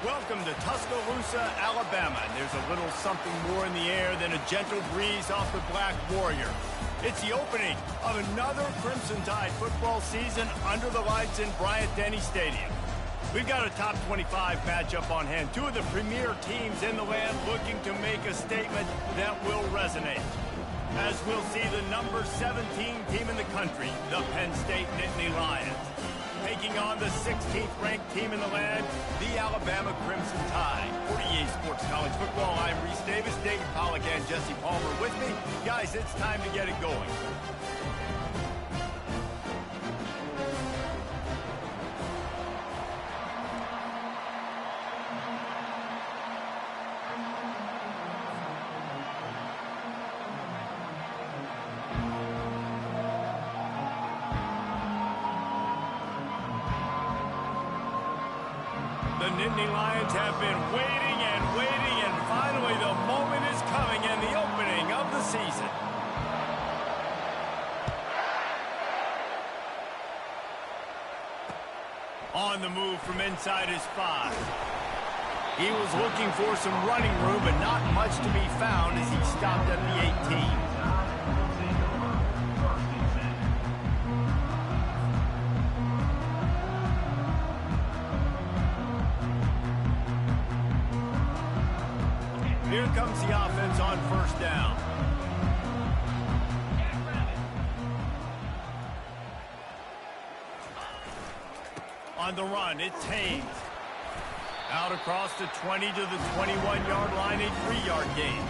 Welcome to Tuscaloosa, Alabama. And there's a little something more in the air than a gentle breeze off the Black Warrior. It's the opening of another Crimson Tide football season under the lights in Bryant-Denny Stadium. We've got a top 25 matchup on hand. Two of the premier teams in the land looking to make a statement that will resonate. As we'll see the number 17 team in the country, the Penn State Nittany Lions, taking on the 16th ranked team in the land, the Alabama Crimson Tide. 48 Sports College Football, I'm Reese Davis, David Pollack and Jesse Palmer with me. Guys, it's time to get it going. The Nittany Lions have been waiting and finally the moment is coming and the opening of the season. On the move from inside his 5. He was looking for some running room, but not much to be found as he stopped at the 18. Here comes the offense on first down. On the run, it's Haynes. Out across the 20 to the 21-yard line, a 3-yard gain.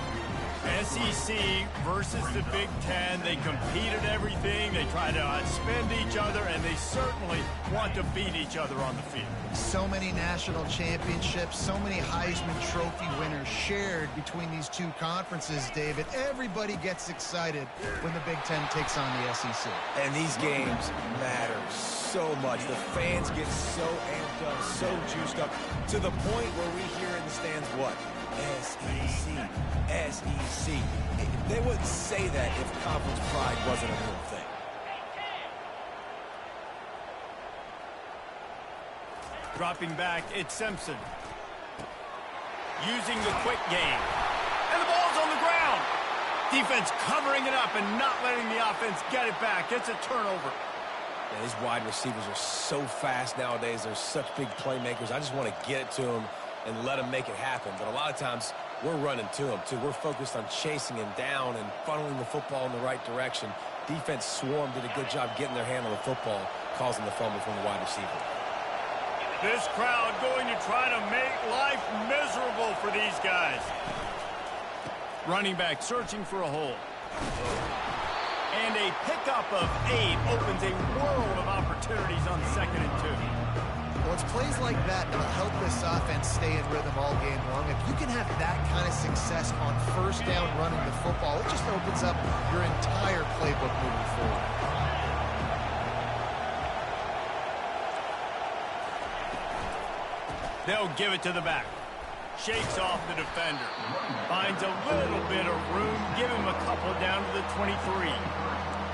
SEC versus the Big Ten. They compete at everything. They try to outspend each other, and they certainly want to beat each other on the field. So many national championships, so many Heisman Trophy winners shared between these two conferences, David. Everybody gets excited when the Big Ten takes on the SEC. And these games matter so much. The fans get so amped up, so juiced up, to the point where we hear in the stands what? SEC, SEC. They wouldn't say that if conference pride wasn't a real thing. Dropping back, it's Simpson. Using the quick game. And the ball's on the ground. Defense covering it up and not letting the offense get it back. It's a turnover. Yeah, these wide receivers are so fast nowadays. They're such big playmakers. I just want to get it to them and let them make it happen. But a lot of times, we're running to them, too. We're focused on chasing him down and funneling the football in the right direction. Defense swarmed, did a good job getting their hand on the football, causing the fumble from the wide receiver. This crowd going to try to make life miserable for these guys. Running back searching for a hole. And a pickup of 8 opens a world of opportunities on 2nd and 2. Well, it's plays like that that'll help this offense stay in rhythm all game long. If you can have that kind of success on first down running the football, it just opens up your entire playbook moving forward. They'll give it to the back. Shakes off the defender. Finds a little bit of room. Give him a couple down to the 23.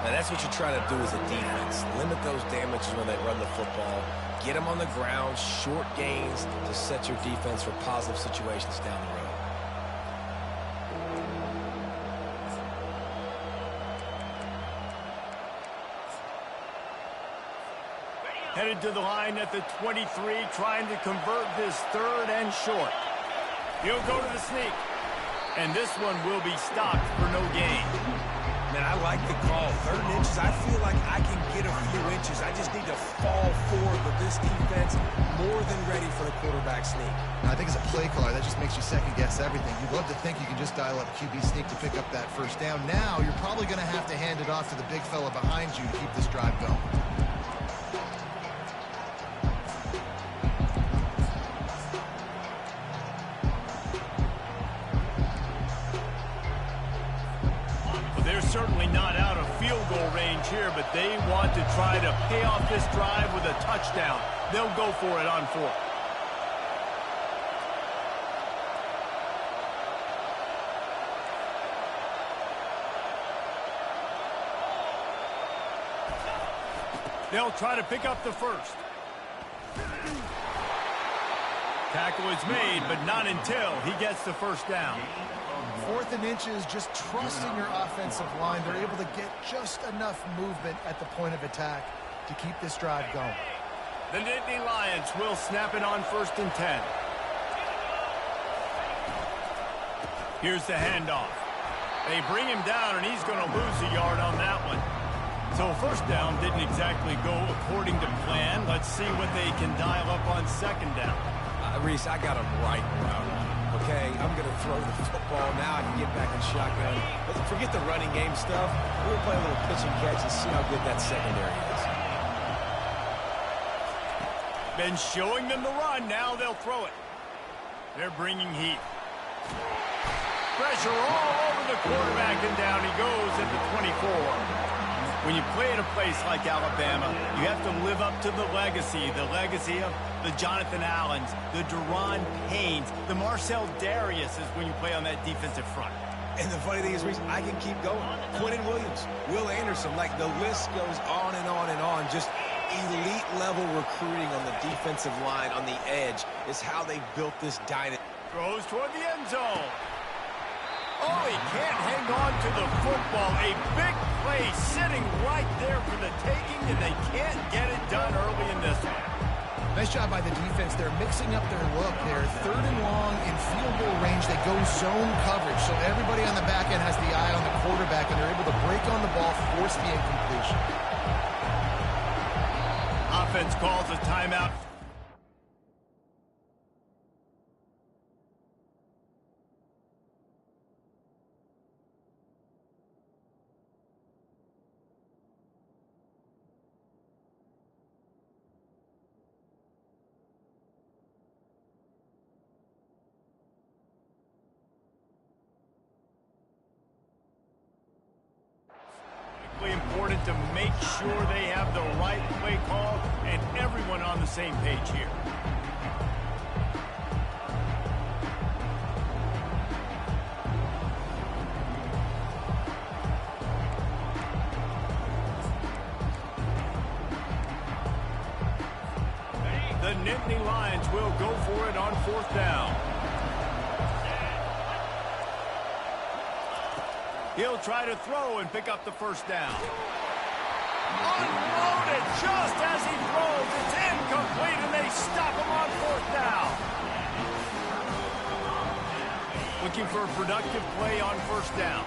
Now that's what you're trying to do as a defense. Limit those damages when they run the football. Get them on the ground, short gains to set your defense for positive situations down the road. Headed to the line at the 23, trying to convert this 3rd and short. He'll go to the sneak. And this one will be stopped for no gain. Man, I like the call. 3rd and inches, I feel like I can get a few inches. I just need to fall forward with this defense more than ready for the quarterback sneak. I think as a play caller, that just makes you second-guess everything. You'd love to think you can just dial up QB sneak to pick up that first down. Now, you're probably going to have to hand it off to the big fella behind you to keep this drive going. Certainly not out of field goal range here, but they want to try to pay off this drive with a touchdown. They'll go for it on 4th. They'll try to pick up the first. Tackle is made, but not until he gets the first down. 4th and inches, just trusting your offensive line. They're able to get just enough movement at the point of attack to keep this drive going. The Nittany Lions will snap it on 1st and 10. Here's the handoff. They bring him down, and he's going to lose a yard on that one. So 1st down didn't exactly go according to plan. Let's see what they can dial up on 2nd down. Reese, I got him right where I want him, okay? I'm going to throw the football. Now I can get back in shotgun. But forget the running game stuff. We're going to play a little pitch and catch and see how good that secondary is. Been showing them the run. Now they'll throw it. They're bringing heat. Pressure all over the quarterback, and down he goes at the 24. When you play at a place like Alabama, you have to live up to the legacy of the Jonathan Allens, the Deron Paynes, the Marcel Dariuses when you play on that defensive front. And the funny thing is, Reese, I can keep going. Quentin Williams, Will Anderson, like the list goes on and on and on. Just elite-level recruiting on the defensive line, on the edge, is how they built this dynasty. Throws toward the end zone. Oh, he can't hang on to the football. A big play sitting right there for the taking, and they can't get it done early in this one. Nice job by the defense. They're mixing up their look. They're 3rd and long in field goal range. They go zone coverage, so everybody on the back end has the eye on the quarterback, and they're able to break on the ball, force the incompletion. Offense calls a timeout. Important to make sure they have the right play call and everyone on the same page here. The Nittany Lions will go for it on 4th down. He'll try to throw and pick up the 1st down. Unloaded just as he throws. It's incomplete, and they stop him on 4th down. Looking for a productive play on 1st down.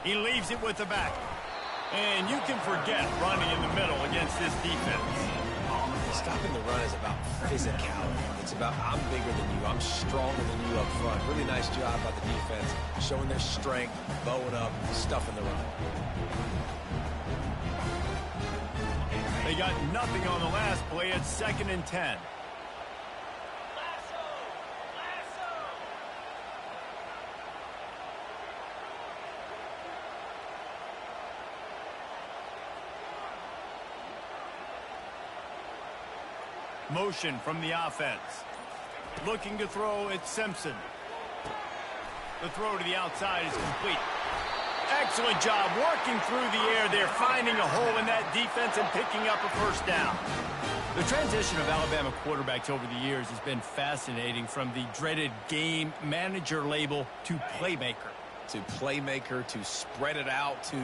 He leaves it with the back. And you can forget running in the middle against this defense. Stopping the run is about physicality. It's about I'm bigger than you. I'm stronger than you up front. Really nice job by the defense, showing their strength, bowing up, stuffing the run. They got nothing on the last play. It's 2nd and 10. Motion from the offense. Looking to throw, it's Simpson. The throw to the outside is complete. Excellent job working through the air there, finding a hole in that defense and picking up a 1st down. The transition of Alabama quarterbacks over the years has been fascinating, from the dreaded game manager label to playmaker. To playmaker, to spread it out, to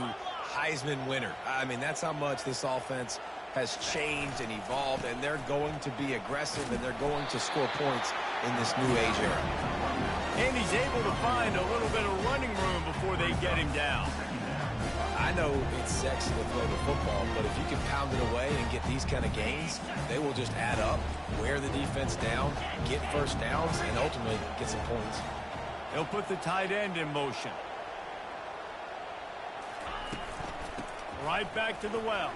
Heisman winner. I mean, that's how much this offense has changed and evolved, and they're going to be aggressive, and they're going to score points in this new age era. And he's able to find a little bit of running room before they get him down. I know it's sexy to throw the football, but if you can pound it away and get these kind of gains, they will just add up, wear the defense down, get 1st downs, and ultimately get some points. He'll put the tight end in motion. Right back to the well.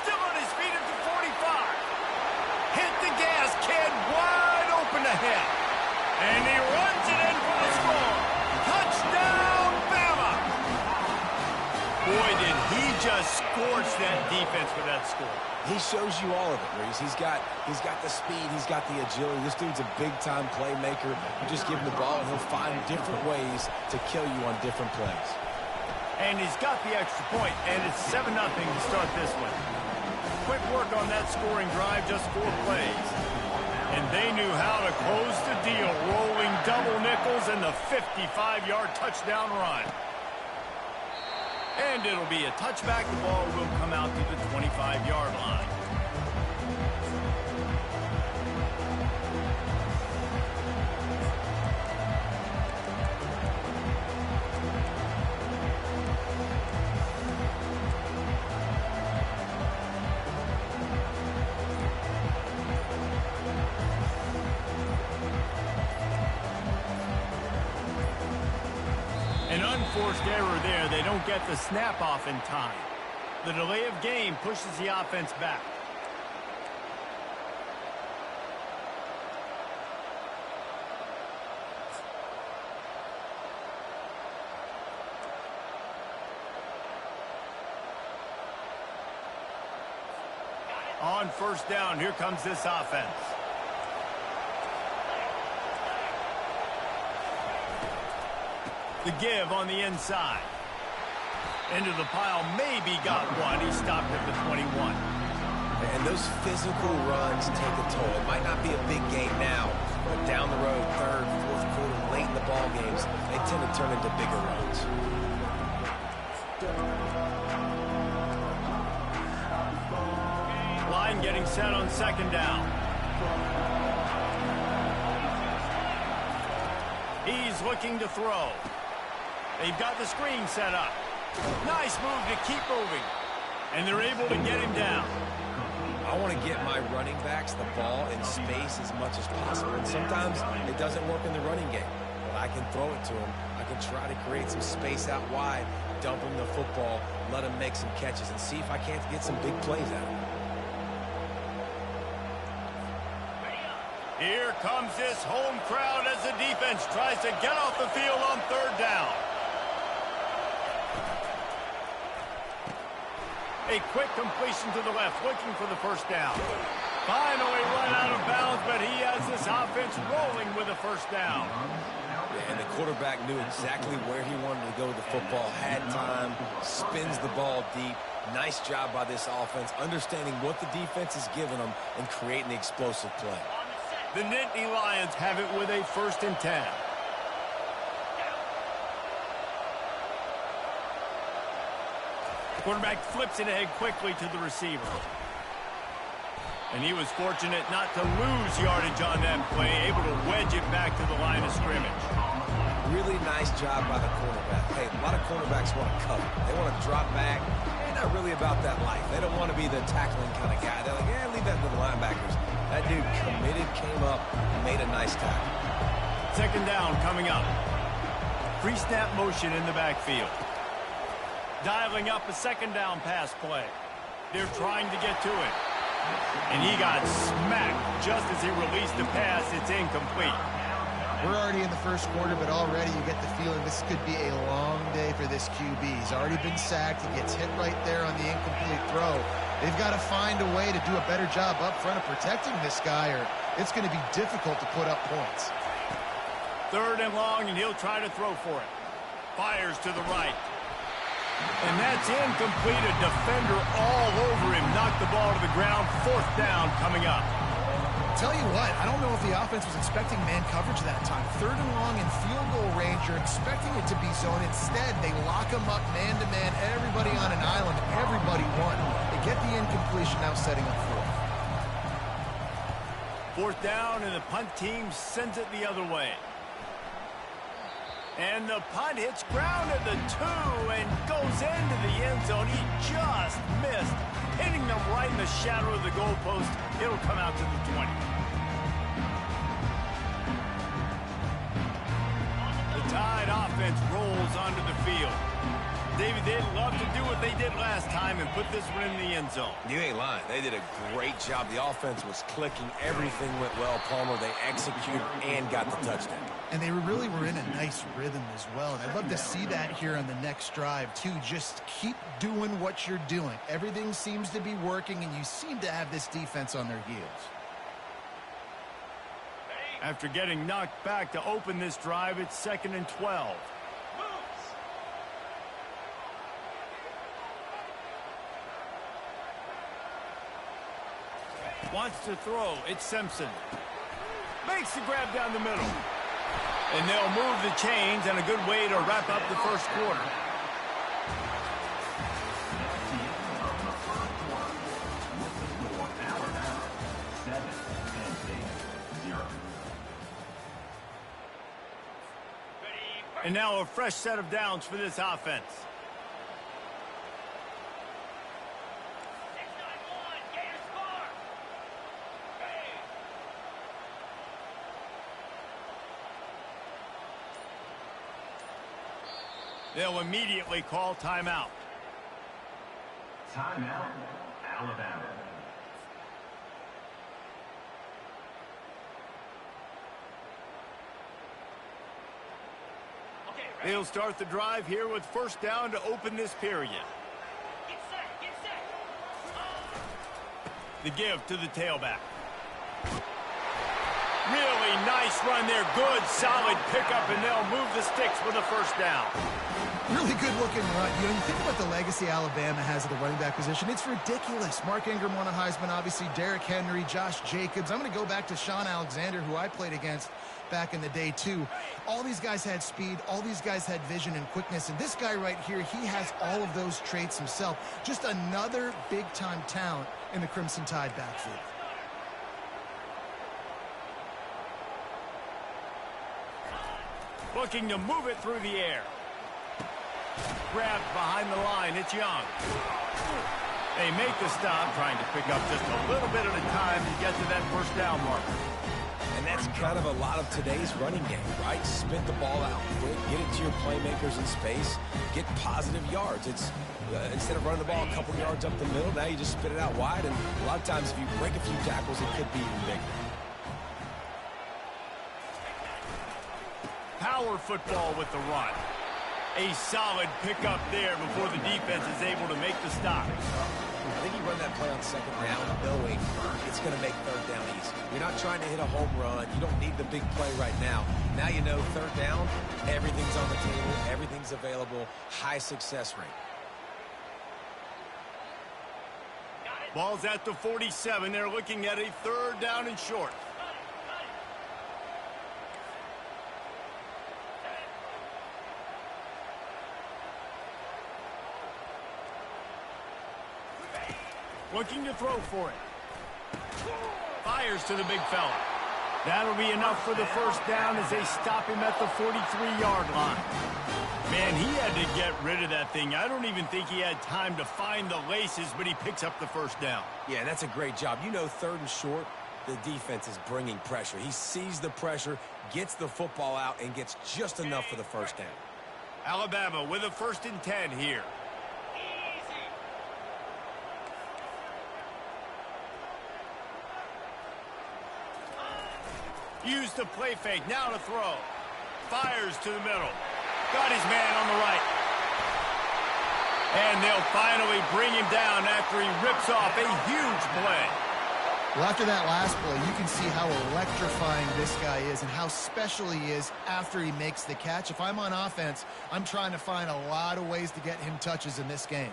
Still on his feet at the 45. Hit the gas, kid, wide open ahead. And he runs it in for the score. Touchdown, Bama! Boy, did he just scorch that defense for that score. He shows you all of it, Reese. He's got the speed, he's got the agility. This dude's a big-time playmaker. You just give him the ball, and he'll find different ways to kill you on different plays. And he's got the extra point, and it's 7-0 to start this one. Quick work on that scoring drive, just 4 plays. And they knew how to close the deal, rolling double nickels and the 55-yard touchdown run. And it'll be a touchback. The ball will come out to the 25-yard line. An unforced error there. They don't get the snap off in time. The delay of game pushes the offense back. On first down, here comes this offense. The give on the inside. Into the pile, maybe got one. He stopped at the 21. And those physical runs take a toll. It might not be a big game now, but down the road, third, fourth quarter, late in the ball games, they tend to turn into bigger runs. Line getting set on second down. He's looking to throw. They've got the screen set up. Nice move to keep moving. And they're able to get him down. I want to get my running backs the ball in space as much as possible. And sometimes it doesn't work in the running game. But I can throw it to him. I can try to create some space out wide, dump him the football, let him make some catches, and see if I can't get some big plays out of him. Here comes this home crowd as the defense tries to get off the field on third down. A quick completion to the left, looking for the first down. Finally run out of bounds, but he has this offense rolling with a first down. And the quarterback knew exactly where he wanted to go with the football, had time, spins the ball deep. Nice job by this offense, understanding what the defense is giving them and creating the explosive play. The Nittany Lions have it with a 1st and 10. Quarterback flips it ahead quickly to the receiver. And he was fortunate not to lose yardage on that play, able to wedge it back to the line of scrimmage. Really nice job by the cornerback. Hey, a lot of cornerbacks want to cover. They want to drop back. They're not really about that life. They don't want to be the tackling kind of guy. They're like, yeah, leave that to the linebackers. That dude committed, came up, and made a nice tackle. Second down coming up. Pre-snap motion in the backfield. Dialing up a second down pass play. They're trying to get to it. And he got smacked just as he released the pass. It's incomplete. We're already in the first quarter, but already you get the feeling this could be a long day for this QB. He's already been sacked. He gets hit right there on the incomplete throw. They've got to find a way to do a better job up front of protecting this guy, or it's going to be difficult to put up points. Third and long, and he'll try to throw for it. Fires to the right. And that's incomplete. A defender all over him. Knocked the ball to the ground. Fourth down coming up. Tell you what, I don't know if the offense was expecting man coverage that time. Third and long in field goal range, you're expecting it to be zone. Instead, they lock them up man-to-man, everybody on an island, everybody won. They get the incompletion, now setting up fourth down, and the punt team sends it the other way. And the punt hits ground at the 2 and goes into the end zone. He just missed, hitting them right in the shadow of the goalpost. It'll come out to the 20. The Tide offense rolls onto the field. David, they'd love to do what they did last time and put this one in the end zone. You ain't lying. They did a great job. The offense was clicking. Everything went well, Palmer. They executed and got the touchdown. And they really were in a nice rhythm as well. And I'd love to see that here on the next drive, too. Just keep doing what you're doing. Everything seems to be working, and you seem to have this defense on their heels. After getting knocked back to open this drive, it's 2nd and 12. Wants to throw. It's Simpson. Makes the grab down the middle. And they'll move the chains, and a good way to wrap up the first quarter. And now a fresh set of downs for this offense. They'll immediately call timeout. Timeout, Alabama. They'll start the drive here with first down to open this period. Get set. The give to the tailback. Really nice run there. Good, solid pickup, and they'll move the sticks with a first down. Really good-looking run. You know, you think about the legacy Alabama has at the running back position. It's ridiculous. Mark Ingram won a Heisman, obviously. Derrick Henry, Josh Jacobs. I'm going to go back to Sean Alexander, who I played against back in the day, too. All these guys had speed. All these guys had vision and quickness. And this guy right here, he has all of those traits himself. Just another big-time talent in the Crimson Tide backfield. Looking to move it through the air. Grabbed behind the line. It's Young. They make the stop, trying to pick up just a little bit at a time to get to that first down marker. And that's kind of a lot of today's running game, right? Spit the ball out quick, get it to your playmakers in space, get positive yards. It's instead of running the ball a couple yards up the middle, now you just spit it out wide. And a lot of times if you break a few tackles, it could be even bigger. Power football with the run. A solid pickup there before the defense is able to make the stop. I think you run that play on second down knowing it's going to make third down easy. You're not trying to hit a home run. You don't need the big play right now. Now you know third down, everything's on the table, everything's available, high success rate. Ball's at the 47. They're looking at a third down and short. Looking to throw for it. Fires to the big fella. That'll be enough for the first down as they stop him at the 43-yard line. Man, he had to get rid of that thing. I don't even think he had time to find the laces, but he picks up the first down. Yeah, that's a great job. You know, third and short, the defense is bringing pressure. He sees the pressure, gets the football out, and gets just enough for the first down. Alabama with a 1st and 10 here. Used the play fake, now to throw. Fires to the middle. Got his man on the right. And they'll finally bring him down after he rips off a huge play. Well, after that last play, you can see how electrifying this guy is and how special he is after he makes the catch. If I'm on offense, I'm trying to find a lot of ways to get him touches in this game.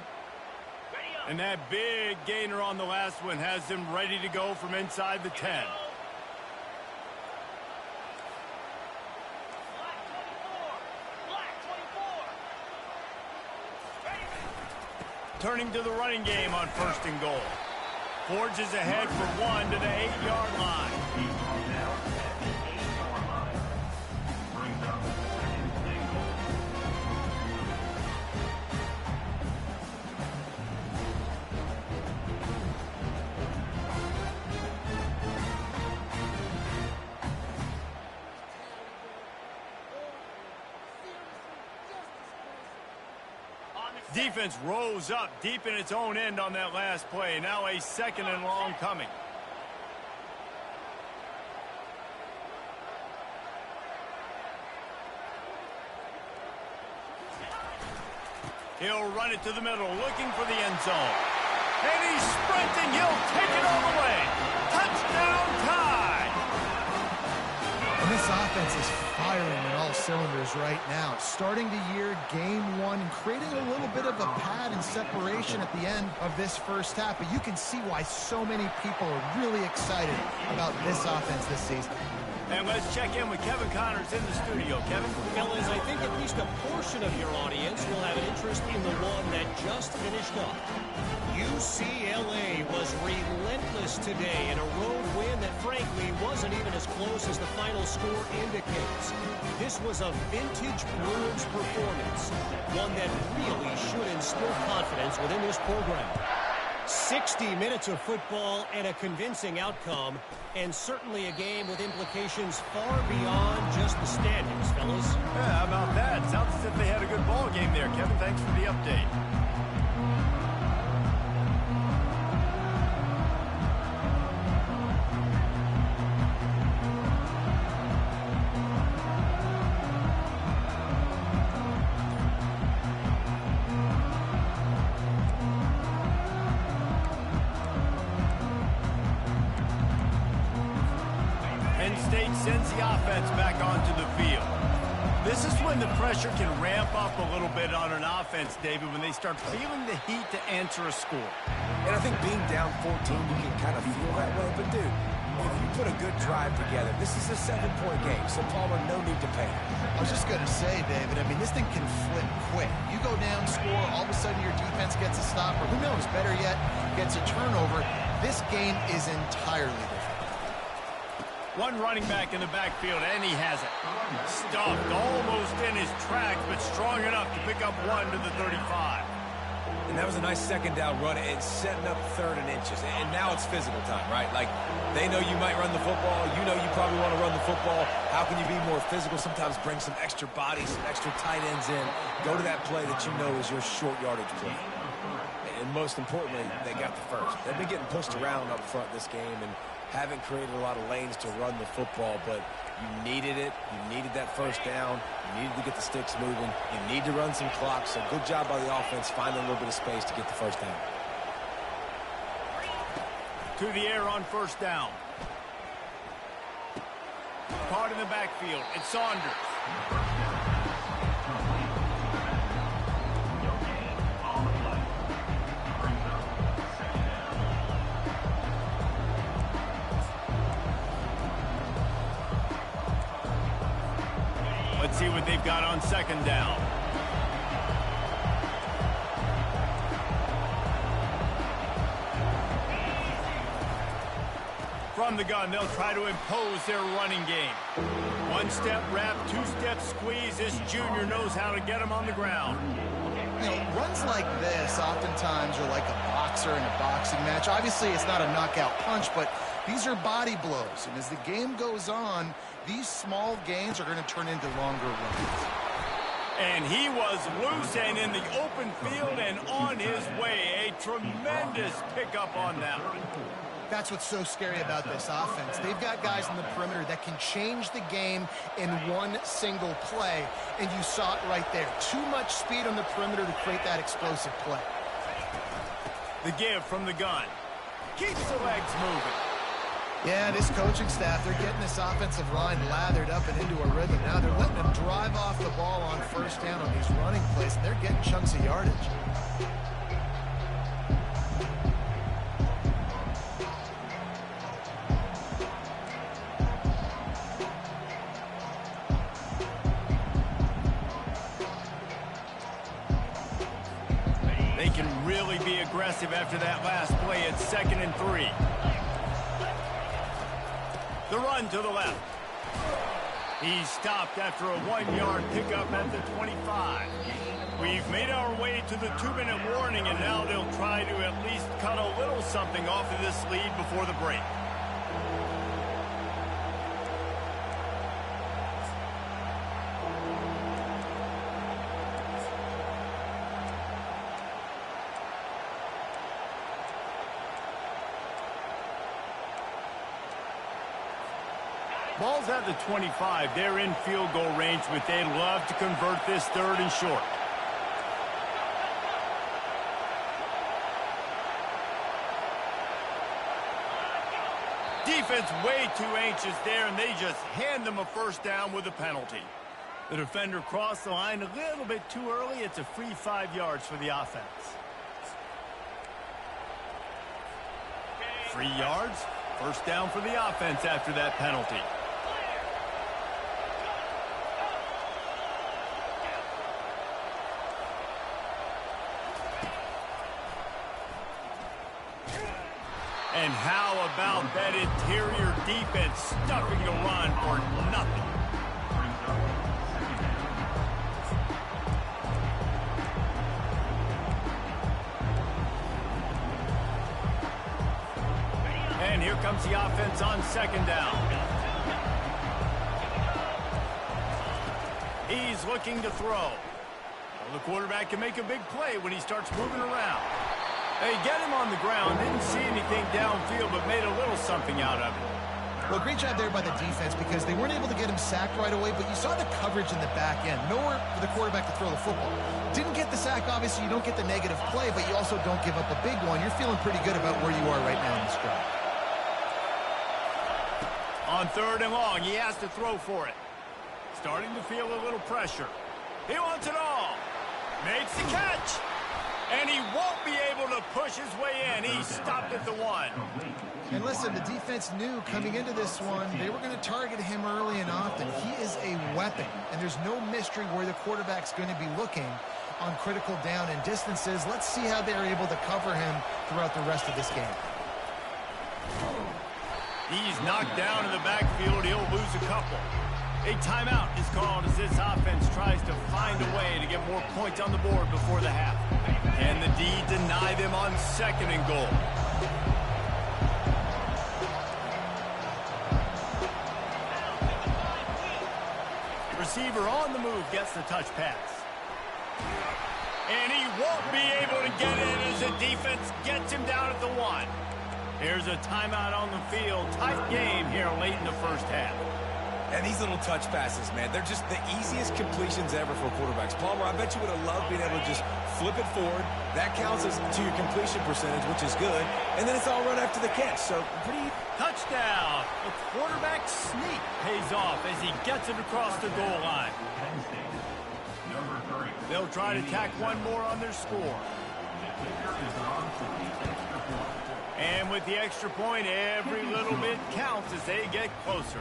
And that big gainer on the last one has him ready to go from inside the 10. Turning to the running game on 1st and goal. Forges ahead for 1 to the 8-yard line. Defense rose up deep in its own end on that last play. Now a 2nd and long coming. He'll run it to the middle, looking for the end zone. And he's sprinting. He'll take it all the way. Touchdown, Tide! And this offense is firing on all cylinders right now. Starting the year, game one, and creating a little bit of a pad and separation at the end of this first half. But you can see why so many people are really excited about this offense this season. And let's check in with Kevin Connors in the studio. Kevin? Fellas, I think at least a portion of your audience will have an interest in the one that just finished up. UCLA was relentless today in a road win that frankly wasn't even as close as the final score indicates. This was a vintage Bruins performance, one that really should instill confidence within this program. 60 minutes of football and a convincing outcome, and certainly a game with implications far beyond just the standings, fellas. Yeah, how about that? Sounds as if they had a good ball game there. Kevin, thanks for the update. Penn State sends the offense back onto the field. This is when the pressure can ramp up a little bit on an offense, David, when they start feeling the heat to answer a score. And I think being down 14, you can kind of feel that way. But, dude, if you put a good drive together, this is a 7-point game, so Palmer, no need to panic. I was just going to say, David, I mean, this thing can flip quick. You go down, score, all of a sudden your defense gets a stop, or who knows, better yet, gets a turnover. This game is entirely different. One running back in the backfield, and he has it. Stuffed almost in his tracks, but strong enough to pick up one to the 35. And that was a nice second down run and setting up 3rd and inches. And now it's physical time, right? Like, they know you might run the football. You know you probably want to run the football. How can you be more physical? Sometimes bring some extra bodies, some extra tight ends in. Go to that play that you know is your short yardage play. And most importantly, they got the first. They've been getting pushed around up front this game and haven't created a lot of lanes to run the football, but you needed it. You needed that first down. You needed to get the sticks moving. You need to run some clock, so good job by the offense finding a little bit of space to get the first down. To the air on first down. Caught in the backfield. It's Saunders. Let's see what they've got on second down. From the gun, they'll try to impose their running game. One-step wrap, two-step squeeze. This junior knows how to get him on the ground. You know, runs like this oftentimes are like a boxer in a boxing match. Obviously, it's not a knockout punch, but these are body blows. And as the game goes on, these small gains are going to turn into longer runs. And he was loose and in the open field and on his way. A tremendous pickup on that one. That's what's so scary about this offense. They've got guys in the perimeter that can change the game in one single play, and you saw it right there. Too much speed on the perimeter to create that explosive play. The give from the gun. Keeps the legs moving. Yeah, this coaching staff, they're getting this offensive line lathered up and into a rhythm. Now they're letting them drive off the ball on first down on these running plays, and they're getting chunks of yardage. They can really be aggressive after that last play. It's 2nd and 3. The run to the left. He's stopped after a 1-yard pickup at the 25. We've made our way to the 2-minute warning, and now they'll try to at least cut a little something off of this lead before the break. Ball's at the 25. They're in field goal range, but they'd love to convert this 3rd and short. Defense gets way too anxious there, and they just hand them a first down with a penalty. The defender crossed the line a little bit too early. It's a free 5 yards for the offense. 3 yards, first down for the offense after that penalty. And how about that interior defense stuffing the run for nothing? And here comes the offense on second down. He's looking to throw. Well, the quarterback can make a big play when he starts moving around. They get him on the ground, didn't see anything downfield, but made a little something out of it. Well, great job there by the defense because they weren't able to get him sacked right away, but you saw the coverage in the back end. Nowhere for the quarterback to throw the football. Didn't get the sack, obviously. You don't get the negative play, but you also don't give up a big one. You're feeling pretty good about where you are right now in this drive. On third and long, he has to throw for it. Starting to feel a little pressure. He wants it all. Makes the catch. And he won't be able to push his way in. He stopped at the 1. And listen, the defense knew coming into this one, they were going to target him early and often. He is a weapon, and there's no mystery where the quarterback's going to be looking on critical down and distances. Let's see how they're able to cover him throughout the rest of this game. He's knocked down in the backfield. He'll lose a couple. A timeout is called as this offense tries to find a way to get more points on the board before the half. Can the D deny them on second and goal? Receiver on the move gets the touch pass. And he won't be able to get in as the defense gets him down at the 1. Here's a timeout on the field. Tight game here late in the first half. And these little touch passes, man, they're just the easiest completions ever for quarterbacks. Palmer, I bet you would have loved being able to just flip it forward. That counts as to your completion percentage, which is good. And then it's all run after the catch. So pretty... Touchdown. The quarterback sneak pays off as he gets it across the goal line. They'll try to tack one more on their score. And with the extra point, every little bit counts as they get closer.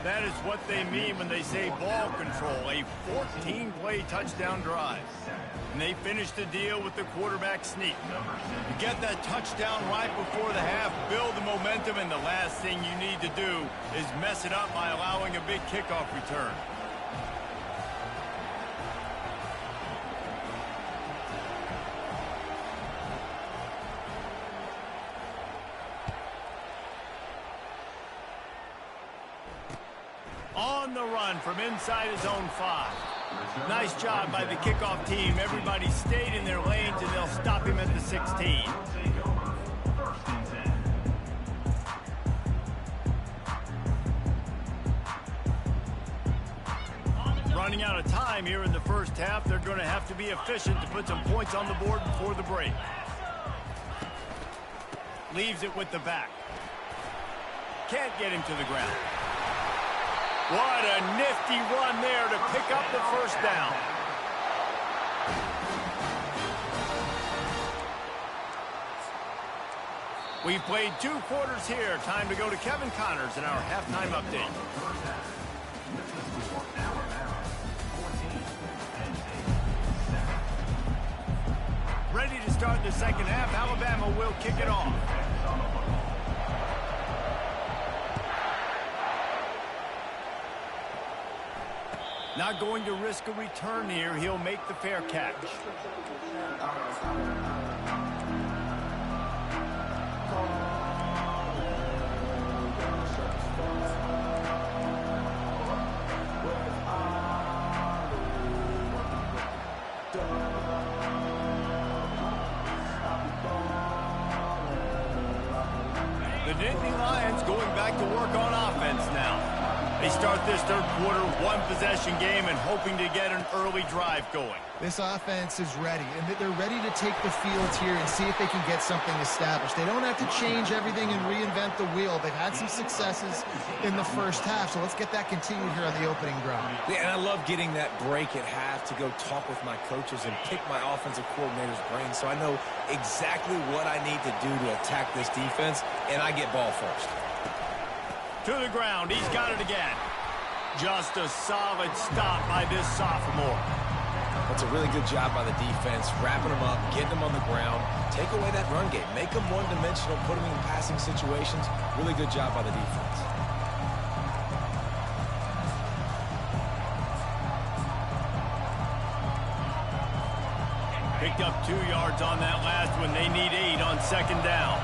That is what they mean when they say ball control, a 14-play touchdown drive. And they finish the deal with the quarterback sneak. You get that touchdown right before the half, build the momentum, and the last thing you need to do is mess it up by allowing a big kickoff return. On the run from inside his own 5. Nice job by the kickoff team. Everybody stayed in their lanes, and they'll stop him at the 16. Running out of time here in the first half. They're going to have to be efficient to put some points on the board before the break. Leaves it with the back. Can't get him to the ground. What a nifty run there to pick up the first down. We've played 2 quarters here. Time to go to Kevin Connors in our halftime update. Ready to start the second half. Alabama will kick it off. Not going to risk a return here. He'll make the fair catch. The Nittany Lions going back to work on offense now. They start this third quarter, one-possession game, and hoping to get an early drive going. This offense is ready, and they're ready to take the field here and see if they can get something established. They don't have to change everything and reinvent the wheel. They've had some successes in the first half, so let's get that continued here on the opening drive. Yeah, and I love getting that break at half to go talk with my coaches and pick my offensive coordinator's brain so I know exactly what I need to do to attack this defense, and I get ball first. To the ground, he's got it again. Just a solid stop by this sophomore. That's a really good job by the defense, wrapping them up, getting them on the ground, take away that run game, make them one-dimensional, put them in passing situations. Really good job by the defense. Picked up 2 yards on that last one. They need 8 on second down.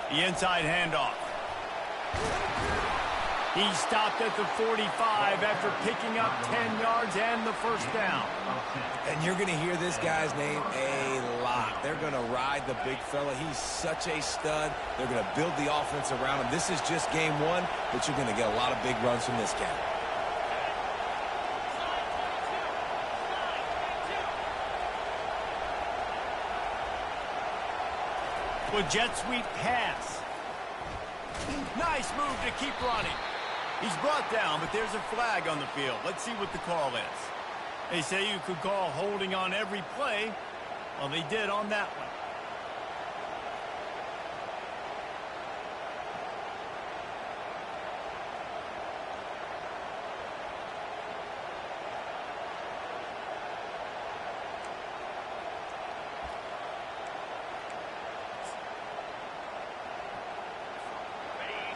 The inside handoff. He stopped at the 45 after picking up 10 yards and the first down. And you're going to hear this guy's name a lot. They're going to ride the big fella. He's such a stud. They're going to build the offense around him. This is just game one, but you're going to get a lot of big runs from this guy. With jet sweep pass. Nice move to keep running. He's brought down, but there's a flag on the field. Let's see what the call is. They say you could call holding on every play. Well, they did on that one.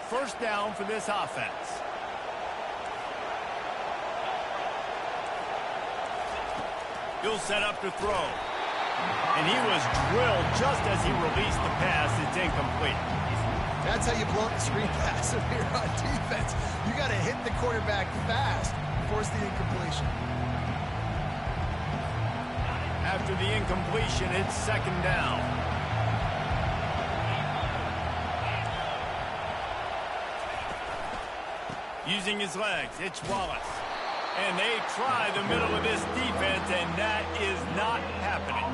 First down for this offense. He'll set up to throw. And he was drilled just as he released the pass. It's incomplete. That's how you blow up the screen pass here on defense. You got to hit the quarterback fast, force the incompletion. After the incompletion, it's second down. Using his legs, it's Wallace. And they try the middle of this defense, and that is not happening.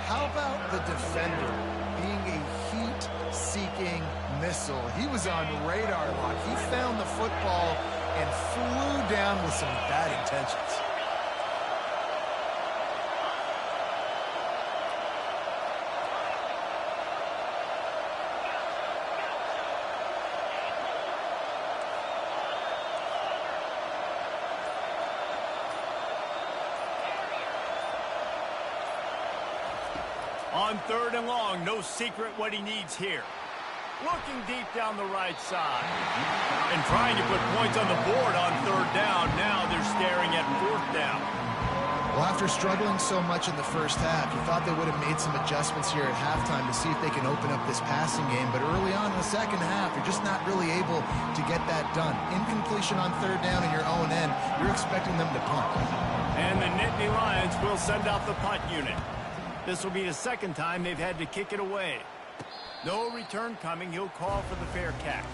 How about the defender being a heat-seeking missile? He was on radar lock. He found the football and flew down with some bad intentions. On third and long, no secret what he needs here. Looking deep down the right side. And trying to put points on the board on third down. Now they're staring at fourth down. Well, after struggling so much in the first half, you thought they would have made some adjustments here at halftime to see if they can open up this passing game. But early on in the second half, you're just not really able to get that done. Incompletion on third down in your own end, you're expecting them to punt. And the Nittany Lions will send out the punt unit. This will be the second time they've had to kick it away. No return coming. He'll call for the fair catch.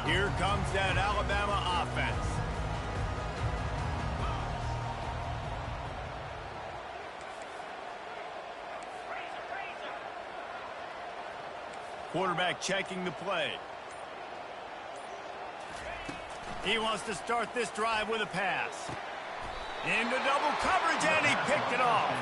Here comes that Alabama offense. Quarterback checking the play. He wants to start this drive with a pass. Into double coverage, and he picked it off.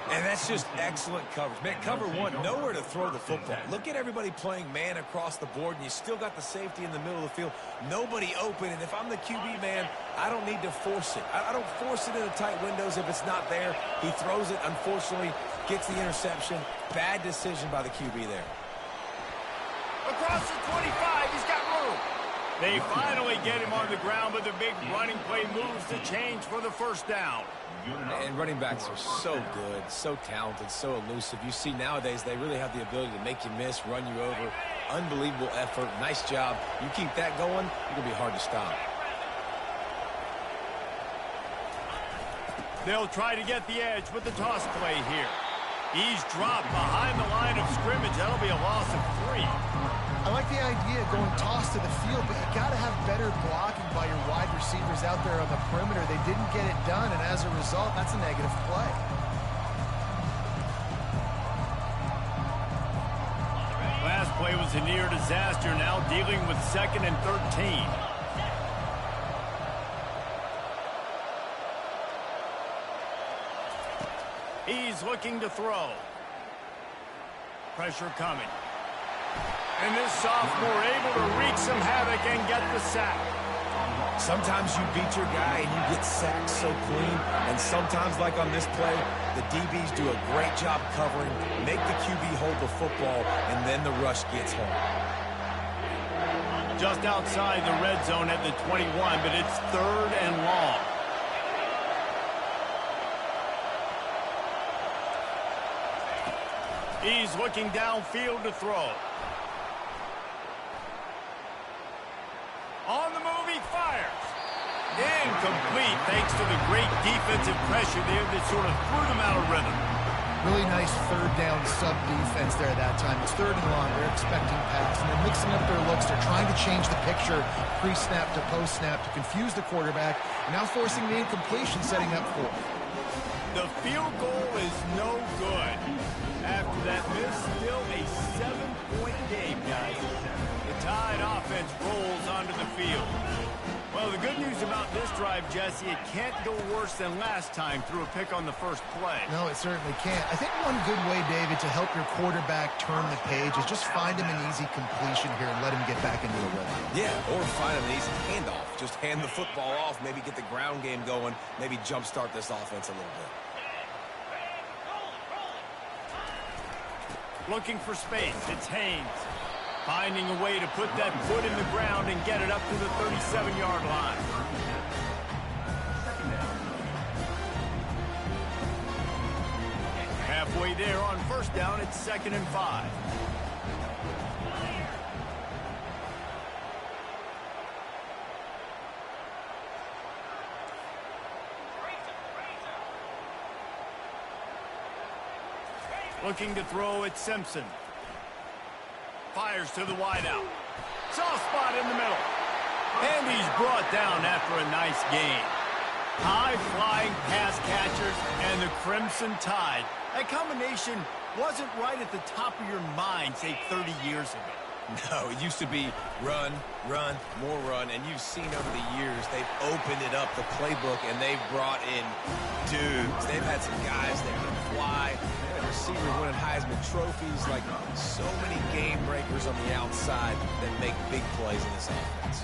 And that's just excellent coverage. Man, cover one, nowhere to throw the football. Look at everybody playing man across the board, and you still got the safety in the middle of the field. Nobody open, and if I'm the QB man, I don't need to force it. I don't force it into tight windows if it's not there. He throws it, unfortunately, gets the interception. Bad decision by the QB there. Across the 25, he's got room. They finally get him on the ground, but the big running play moves to change for the first down. And running backs are so good, so talented, so elusive. You see nowadays they really have the ability to make you miss, run you over. unbelievable effort. Nice job. You keep that going, you're going to be hard to stop. They'll try to get the edge with the toss play here. He's dropped behind the line of scrimmage. That'll be a loss of 3. I like the idea of going toss to the field, but you got to have better blocking by your wide receivers out there on the perimeter. They didn't get it done, and as a result, that's a negative play. Last play was a near disaster. Now dealing with 2nd and 13. He's looking to throw. Pressure coming. And this sophomore able to wreak some havoc and get the sack. Sometimes you beat your guy and you get sacked so clean. And sometimes, like on this play, the DBs do a great job covering, make the QB hold the football, and then the rush gets home. Just outside the red zone at the 21, but it's 3rd and long. He's looking downfield to throw. On the move, he fires. Incomplete, thanks to the great defensive pressure there that sort of threw them out of rhythm. Really nice 3rd down sub-defense there that time. It's 3rd and long. They're expecting pass, and they're mixing up their looks. They're trying to change the picture pre-snap to post-snap to confuse the quarterback, now forcing the incompletion, setting up 4th. The field goal is no good. After that miss, still a 7-point game, guys. The Tide offense rolls onto the field. Well, the good news about this drive, Jesse, it can't go worse than last time through a pick on the first play. No, it certainly can't. I think one good way, David, to help your quarterback turn the page is just find him an easy completion here and let him get back into the rhythm. Yeah, or find him an easy handoff. Just hand the football off, maybe get the ground game going, maybe jumpstart this offense a little bit. Looking for space, it's Haynes. Finding a way to put that foot in the ground and get it up to the 37-yard line. Halfway there on 1st down, it's 2nd and 5. Looking to throw at Simpson. Fires to the wideout. Soft spot in the middle. And he's brought down after a nice gain. High-flying pass catchers and the Crimson Tide. That combination wasn't right at the top of your mind, say, 30 years ago. No, it used to be run, run, more run, and you've seen over the years they've opened it up, the playbook, and they've brought in dudes. They've had some guys that can fly. They had receivers winning Heisman trophies, like so many game breakers on the outside that make big plays in this offense.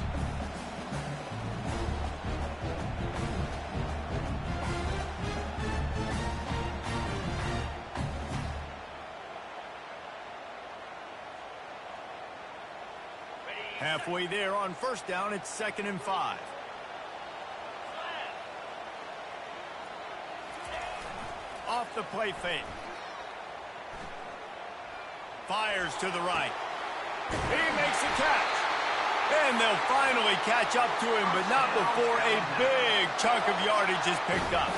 Halfway there on 1st down, it's 2nd and 5. Off the play fake. Fires to the right. He makes a catch. And they'll finally catch up to him, but not before a big chunk of yardage is picked up.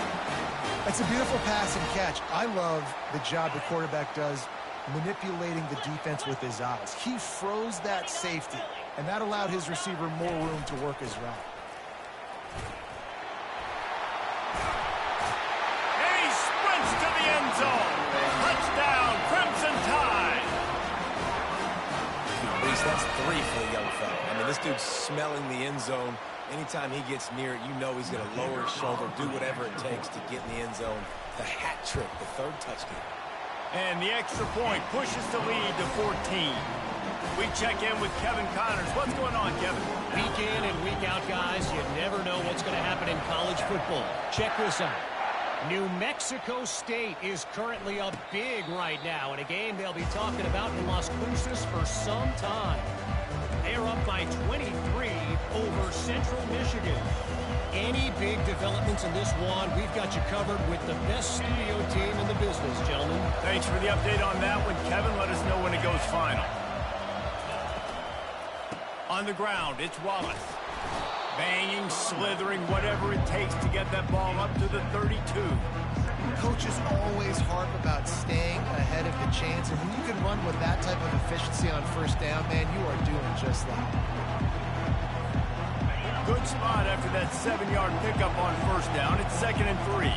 That's a beautiful pass and catch. I love the job the quarterback does manipulating the defense with his eyes. He froze that safety, and that allowed his receiver more room to work his route. And he sprints to the end zone. Touchdown, Crimson Tide. Reese, that's 3 for the young fella. I mean, this dude's smelling the end zone. Anytime he gets near it, you know he's going to lower his shoulder, do whatever it takes to get in the end zone. The hat trick, the 3rd touchdown. And the extra point pushes the lead to 14. We check in with Kevin Connors. What's going on, Kevin? Week in and week out, guys, you never know what's going to happen in college football. Check this out. New Mexico State is currently up big right now in a game they'll be talking about in Las Cruces for some time. They're up by 23 over Central Michigan. Any big developments in this one, we've got you covered with the best studio team in the business, gentlemen. Thanks for the update on that one, Kevin. Let us know when it goes final. On the ground, it's Wallace. Banging, slithering, whatever it takes to get that ball up to the 32. Coaches always harp about staying ahead of the chains, and when you can run with that type of efficiency on first down, man, you are doing just that. Good spot after that 7-yard pickup on first down. It's 2nd and 3.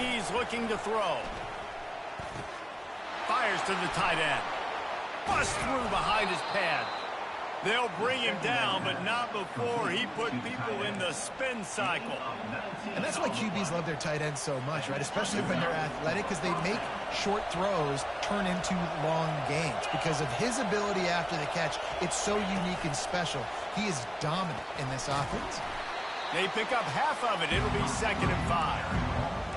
He's looking to throw. Fires to the tight end. Bust through behind his pad. They'll bring him down, but not before he put people in the spin cycle. And that's why QBs love their tight ends so much, right? Especially when they're athletic, because they make short throws turn into long gains. Because of his ability after the catch, it's so unique and special. He is dominant in this offense. They pick up half of it. It'll be 2nd and 5.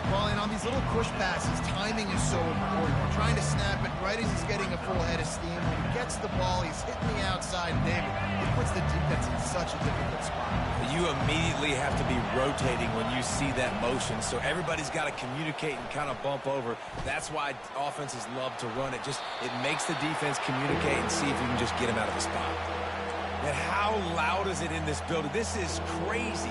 Well, and on these little push passes, timing is so important. Trying to snap it right as he's getting a full head of steam. When he gets the ball, he's hitting the outside. David, it puts the defense in such a difficult spot. You immediately have to be rotating when you see that motion, so everybody's got to communicate and kind of bump over. That's why offenses love to run it. It makes the defense communicate and see if you can just get him out of the spot. And how loud is it in this building? This is crazy.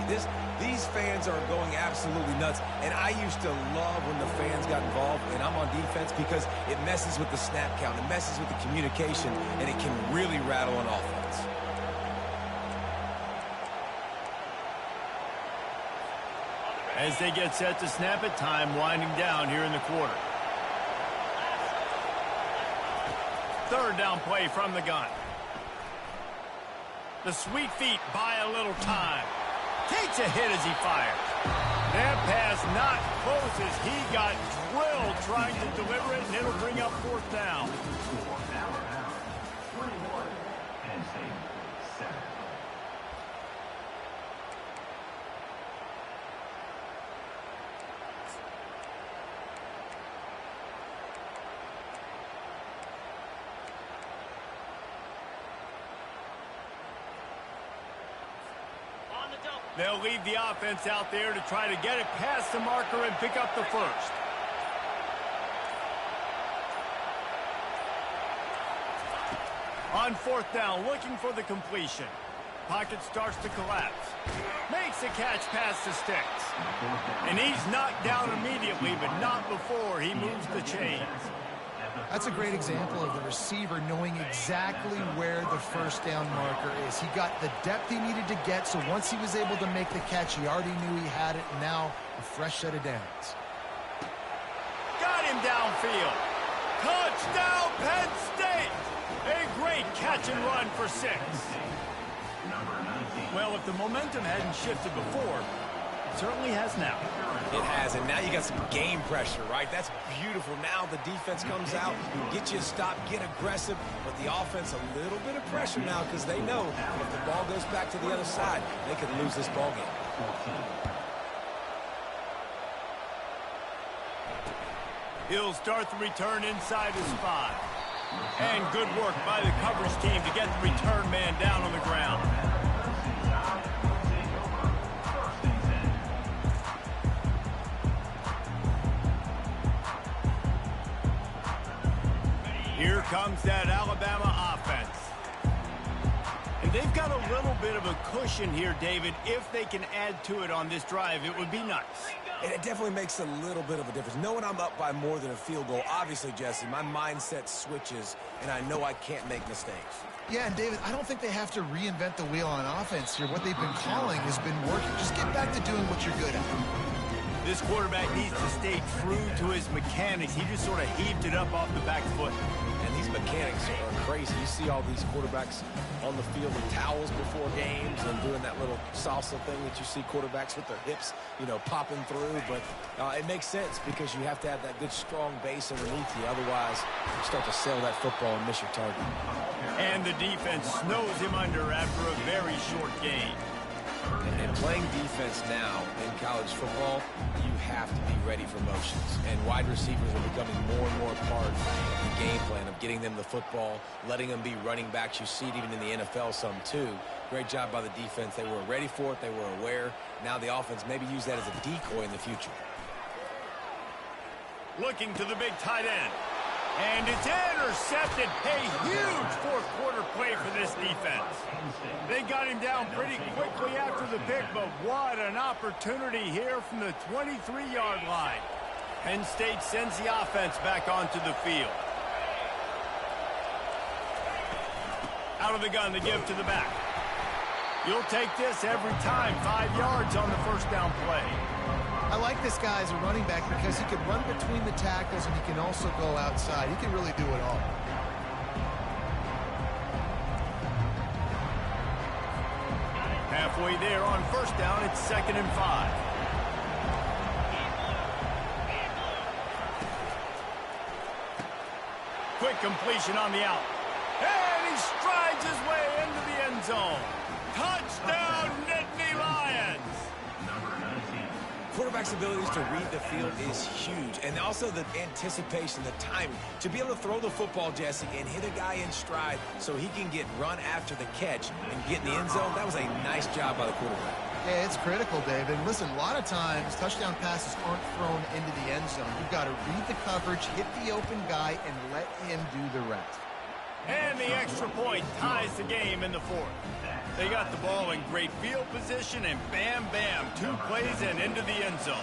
These fans are going absolutely nuts. And I used to love when the fans got involved, and I'm on defense, because it messes with the snap count. It messes with the communication, and it can really rattle an offense. As they get set to snap it, time winding down here in the quarter. 3rd down play from the gun. The sweet feet buy a little time. Takes a hit as he fires. That pass not close as he got drilled trying to deliver it, and it'll bring up 4th down. Penn State, 7. They'll leave the offense out there to try to get it past the marker and pick up the first. On 4th down, looking for the completion. Pocket starts to collapse. Makes a catch past the sticks. And he's knocked down immediately, but not before he moves the chains. That's a great example of the receiver knowing exactly where the first down marker is. He got the depth he needed to get, so once he was able to make the catch, he already knew he had it. Now, a fresh set of downs. Got him downfield. Touchdown, Penn State! A great catch and run for 6. Well, if the momentum hadn't shifted before, it certainly has now. It has, and now you got some game pressure, right? That's beautiful. Now the defense comes out, get you a stop, get aggressive, but the offense a little bit of pressure now because they know if the ball goes back to the other side, they could lose this ball game. He'll start the return inside his 5. And good work by the coverage team to get the return man down on the ground. Here comes that Alabama offense. And they've got a little bit of a cushion here, David. If they can add to it on this drive, it would be nice. And it definitely makes a little bit of a difference. Knowing I'm up by more than a field goal, obviously, Jesse, my mindset switches, and I know I can't make mistakes. Yeah, and David, I don't think they have to reinvent the wheel on offense here. What they've been calling has been working. Just get back to doing what you're good at. This quarterback needs to stay true to his mechanics. He just sort of heaved it up off the back foot. And these mechanics are crazy. You see all these quarterbacks on the field with towels before games and doing that little salsa thing that you see quarterbacks with their hips, popping through. But it makes sense because you have to have that good, strong base underneath you. Otherwise, you start to sail that football and miss your target. And the defense snows him under after a very short game. And playing defense now in college football, you have to be ready for motions. And wide receivers are becoming more and more part of the game plan of getting them the football, letting them be running backs. You see it even in the NFL some too. Great job by the defense. They were ready for it. They were aware. Now the offense maybe use that as a decoy in the future. Looking to the big tight end. And it's intercepted. A huge fourth-quarter play for this defense. They got him down pretty quickly after the pick, but what an opportunity here from the 23-yard line. Penn State sends the offense back onto the field. Out of the gun to give to the back. You'll take this every time. 5 yards on the first down play. I like this guy as a running back because he can run between the tackles and he can also go outside. He can really do it all. Halfway there on first down, it's 2nd and 5. Quick completion on the out. And he strides his way into the end zone. Touchdown, Nittany Lions! Quarterback's abilities to read the field is huge, and also the anticipation, the timing. To be able to throw the football, Jesse, and hit a guy in stride so he can get run after the catch and get in the end zone, that was a nice job by the quarterback. Yeah, it's critical, David. Listen, a lot of times touchdown passes aren't thrown into the end zone. You've got to read the coverage, hit the open guy, and let him do the rest. And the extra point ties the game in the fourth. They got the ball in great field position, and bam, bam, 2 plays and into the end zone.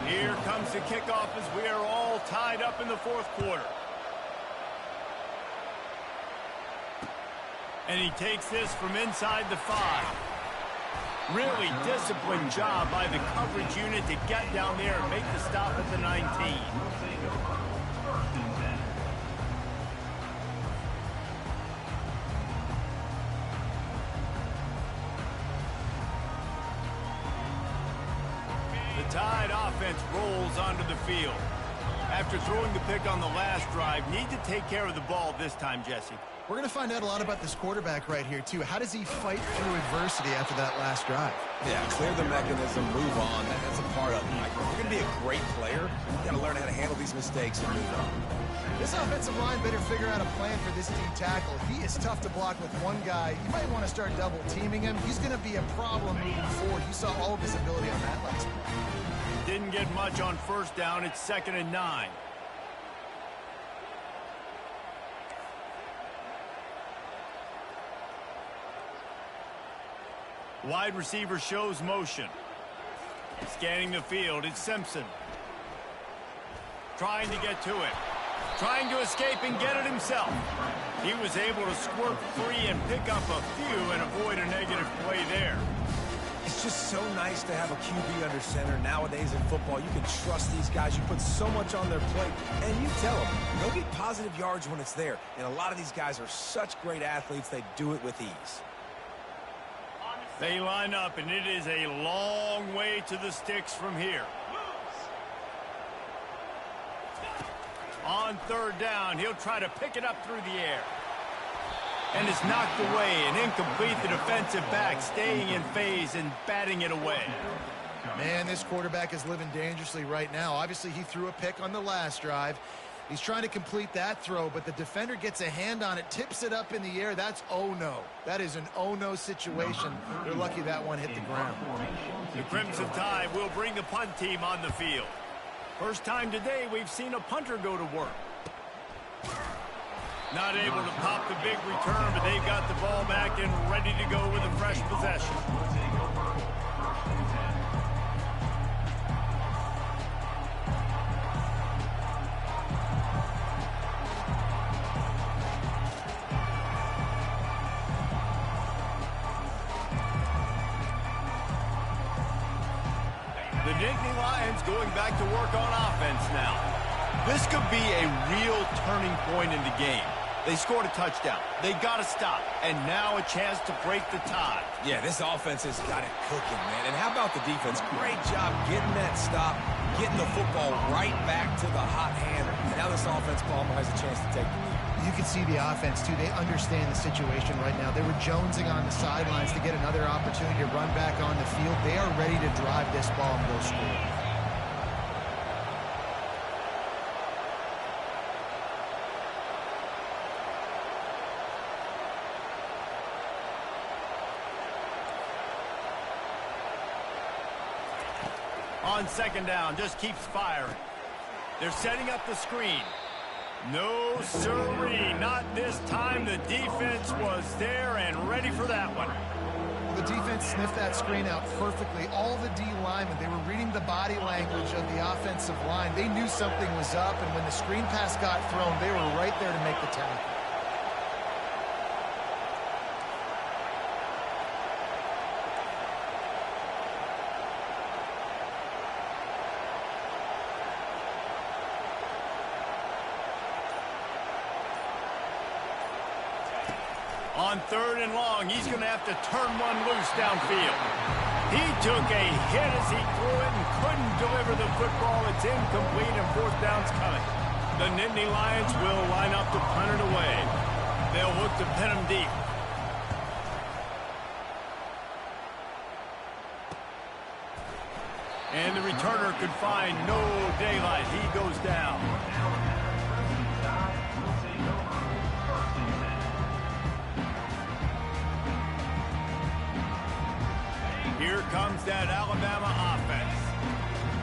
Here comes the kickoff as we are all tied up in the fourth quarter. And he takes this from inside the 5. Really disciplined job by the coverage unit to get down there and make the stop at the 19. The Tide offense rolls onto the field. After throwing the pick on the last drive, need to take care of the ball this time, Jesse. We're going to find out a lot about this quarterback right here, too. How does he fight through adversity after that last drive? Yeah, clear the mechanism, move on. That's a part of it. Like, if you're going to be a great player, you've got to learn how to handle these mistakes and move on. This offensive line better figure out a plan for this D tackle. He is tough to block with one guy. You might want to start double teaming him. He's going to be a problem moving forward. You saw all of his ability on that last play. Didn't get much on first down. It's 2nd and 9. Wide receiver shows motion. Scanning the field, it's Simpson. Trying to get to it. Trying to escape and get it himself. He was able to squirt free and pick up a few and avoid a negative play there. It's just so nice to have a QB under center. Nowadays in football, you can trust these guys. You put so much on their plate, and you tell them, go get positive yards when it's there. And a lot of these guys are such great athletes, they do it with ease. They line up, and it is a long way to the sticks from here. On third down, he'll try to pick it up through the air. And it's knocked away and incomplete. The defensive back staying in phase and batting it away. Man, this quarterback is living dangerously right now. Obviously, he threw a pick on the last drive. He's trying to complete that throw, but the defender gets a hand on it, tips it up in the air. That's oh-no. That is an oh-no situation. They're lucky that one hit the ground. The Crimson Tide will bring the punt team on the field. First time today we've seen a punter go to work. Not able to pop the big return, but they've got the ball back and ready to go with a fresh possession. The Nittany Lions going back to work on offense now. This could be a real turning point in the game. They scored a touchdown. They got to stop. And now a chance to break the tie. Yeah, this offense has got it cooking, man. And how about the defense? Great job getting that stop, getting the football right back to the hot hand. And now this offense, Bama, has a chance to take the lead. You can see the offense, too. They understand the situation right now. They were jonesing on the sidelines to get another opportunity to run back on the field. They are ready to drive this ball and go score. On second down, just keeps firing. They're setting up the screen. No, sirree, not this time. The defense was there and ready for that one. The defense sniffed that screen out perfectly. All the D linemen, they were reading the body language of the offensive line. They knew something was up, and when the screen pass got thrown, they were right there to make the tackle. On 3rd and long, he's going to have to turn one loose downfield. He took a hit as he threw it and couldn't deliver the football. It's incomplete and 4th down's coming. The Nittany Lions will line up to punt it away. They'll look to pin him deep. And the returner could find no daylight. He goes down. Here comes that Alabama offense.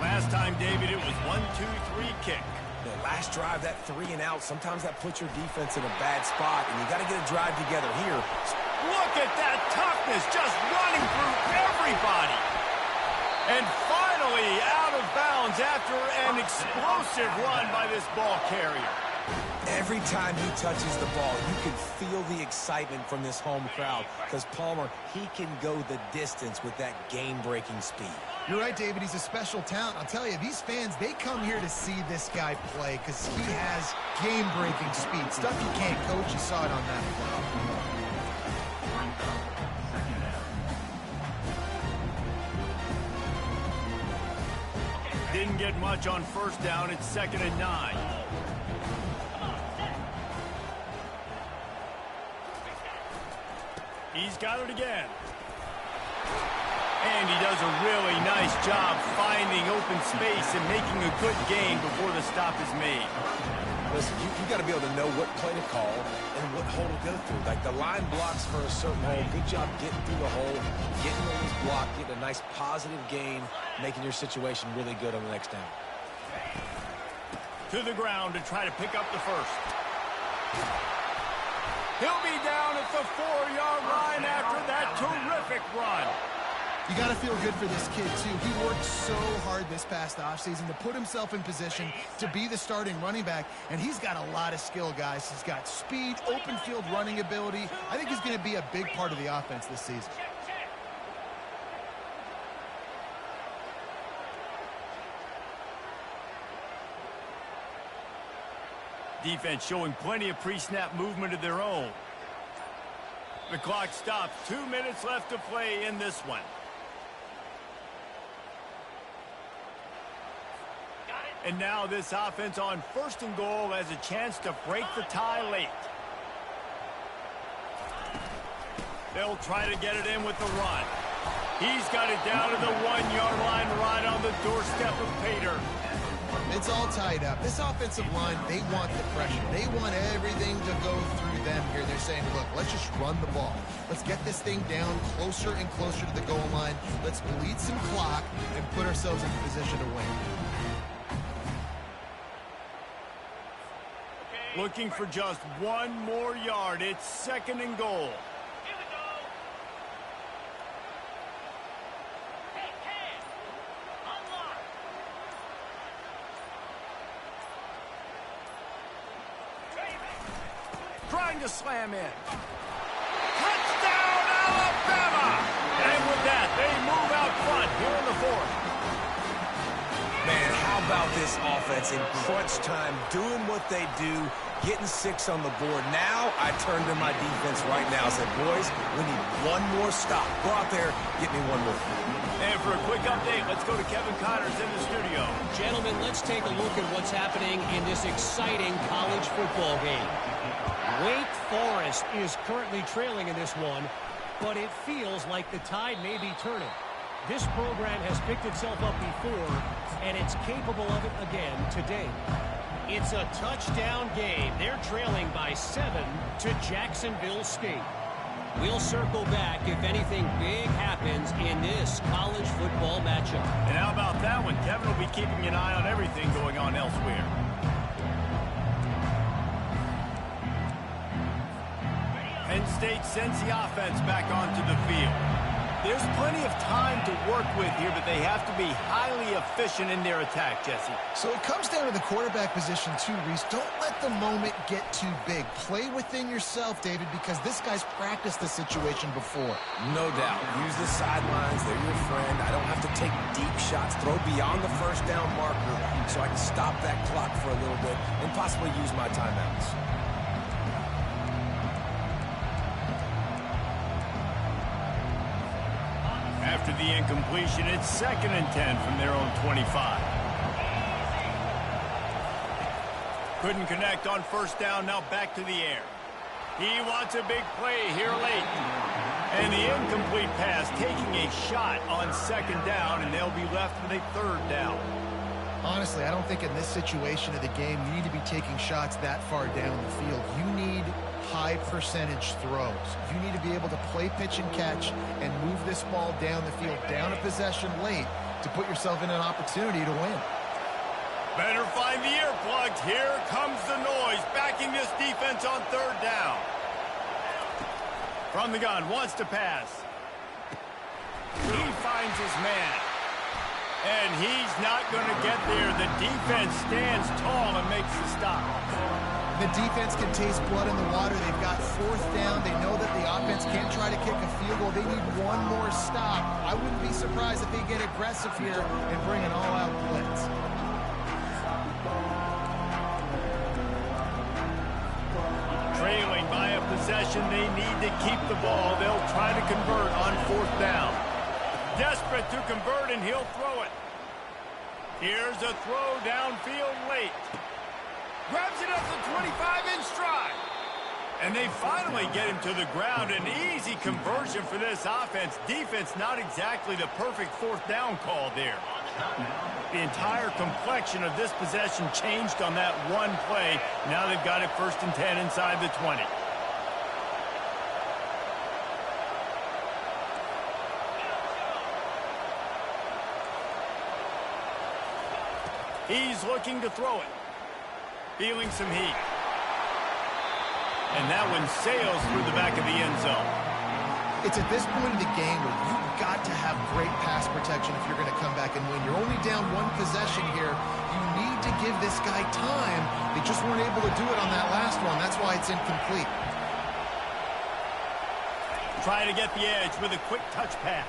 Last time, David, it was 1-2-3 kick. The last drive, that 3 and out, sometimes that puts your defense in a bad spot, and you got to get a drive together here. Look at that toughness, just running through everybody. And finally out of bounds after an explosive run by this ball carrier. Every time he touches the ball, you can feel the excitement from this home crowd because Palmer, he can go the distance with that game-breaking speed. You're right, David. He's a special talent. I'll tell you, these fans, they come here to see this guy play because he has game-breaking speed. Stuff you can't coach. You saw it on that play. Didn't get much on 1st down. It's 2nd and 9. He's got it again. And he does a really nice job finding open space and making a good gain before the stop is made. Listen, you got to be able to know what play to call and what hole to go through. Like the line blocks for a certain hole. Good job getting through the hole, getting on this block, getting a nice positive gain, making your situation really good on the next down. To the ground to try to pick up the 1st. He'll be down at the 4-yard line after that terrific run. You got to feel good for this kid, too. He worked so hard this past offseason to put himself in position to be the starting running back, and he's got a lot of skill, guys. He's got speed, open field running ability. I think he's going to be a big part of the offense this season. Defense showing plenty of pre-snap movement of their own. The clock stops. 2 minutes left to play in this one. And now this offense on 1st and goal has a chance to break the tie late. They'll try to get it in with the run. He's got it down to the 1-yard line right on the doorstep of Pater. It's all tied up. This offensive line, they want the pressure. They want everything to go through them here. They're saying, look, let's just run the ball. Let's get this thing down closer and closer to the goal line. Let's bleed some clock and put ourselves in position to win. Looking for just 1 more yard. It's 2nd and goal. Trying to slam in. Touchdown, Alabama! And with that, they move out front here in the 4th. Man, how about this offense in crunch time, doing what they do, getting 6 on the board. Now I turn to my defense right now and said, boys, we need 1 more stop. Go out there, get me 1 more. And for a quick update, let's go to Kevin Connors in the studio. Gentlemen, let's take a look at what's happening in this exciting college football game. Wake Forest is currently trailing in this one, but it feels like the tide may be turning. This program has picked itself up before, and it's capable of it again today. It's a touchdown game. They're trailing by 7 to Jacksonville State. We'll circle back if anything big happens in this college football matchup. And how about that one? Kevin will be keeping an eye on everything going on elsewhere. Penn State sends the offense back onto the field. There's plenty of time to work with here, but they have to be highly efficient in their attack, Jesse. So it comes down to the quarterback position too, Reese. Don't let the moment get too big. Play within yourself, David, because this guy's practiced the situation before. No doubt. Use the sidelines. They're your friend. I don't have to take deep shots, throw beyond the first down marker so I can stop that clock for a little bit and possibly use my timeouts. After the incompletion, it's 2nd and 10 from their own 25. Couldn't connect on first down, now back to the air. He wants a big play here late. And the incomplete pass taking a shot on 2nd down, and they'll be left with a 3rd down. Honestly, I don't think in this situation of the game you need to be taking shots that far down the field. You need high percentage throws. You need to be able to play pitch and catch and move this ball down the field, down a possession late to put yourself in an opportunity to win. Better find the earplugs. Here comes the noise, backing this defense on 3rd down. From the gun, wants to pass. He finds his man. And he's not going to get there. The defense stands tall and makes the stop. The defense can taste blood in the water. They've got 4th down. They know that the offense can't try to kick a field goal. They need one more stop. I wouldn't be surprised if they get aggressive here and bring an all-out blitz. Trailing by a possession, they need to keep the ball. They'll try to convert on 4th down. Desperate to convert, and he'll throw it. Here's a throw downfield late. Grabs it up the 25 in stride. And they finally get him to the ground. An easy conversion for this offense. Defense, not exactly the perfect 4th down call there. The entire complexion of this possession changed on that one play. Now they've got it 1st and 10 inside the 20. He's looking to throw it. Feeling some heat. And that one sails through the back of the end zone. It's at this point in the game where you've got to have great pass protection if you're going to come back and win. You're only down 1 possession here. You need to give this guy time. They just weren't able to do it on that last one. That's why it's incomplete. Try to get the edge with a quick touch pass.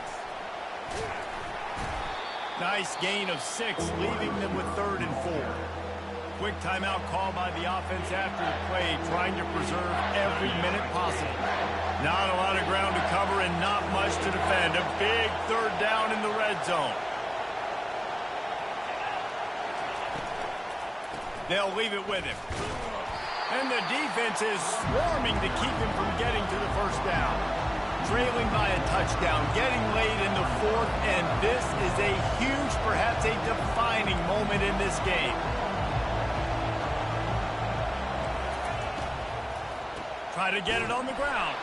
Nice gain of 6, leaving them with 3rd and 4. Quick timeout call by the offense after the play, trying to preserve every minute possible. Not a lot of ground to cover and not much to defend. A big 3rd down in the red zone. They'll leave it with him. And the defense is swarming to keep him from getting to the 1st down. Trailing by a touchdown, getting late in the 4th, and this is a huge, perhaps a defining moment in this game. Try to get it on the ground.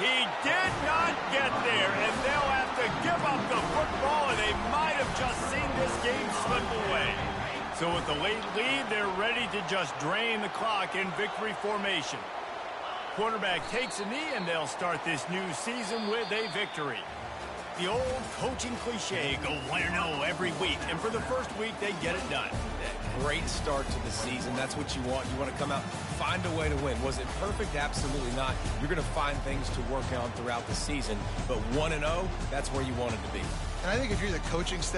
He did not get there, and they'll have to give up the football, and they might have just seen this game slip away. So with the late lead, they're ready to just drain the clock in victory formation. Quarterback takes a knee, and they'll start this new season with a victory. The old coaching cliche, go 1-0 every week, and for the first week, they get it done. Great start to the season. That's what you want. You want to come out, find a way to win. Was it perfect? Absolutely not. You're going to find things to work on throughout the season, but 1-0, that's where you wanted to be. And I think if you're the coaching staff,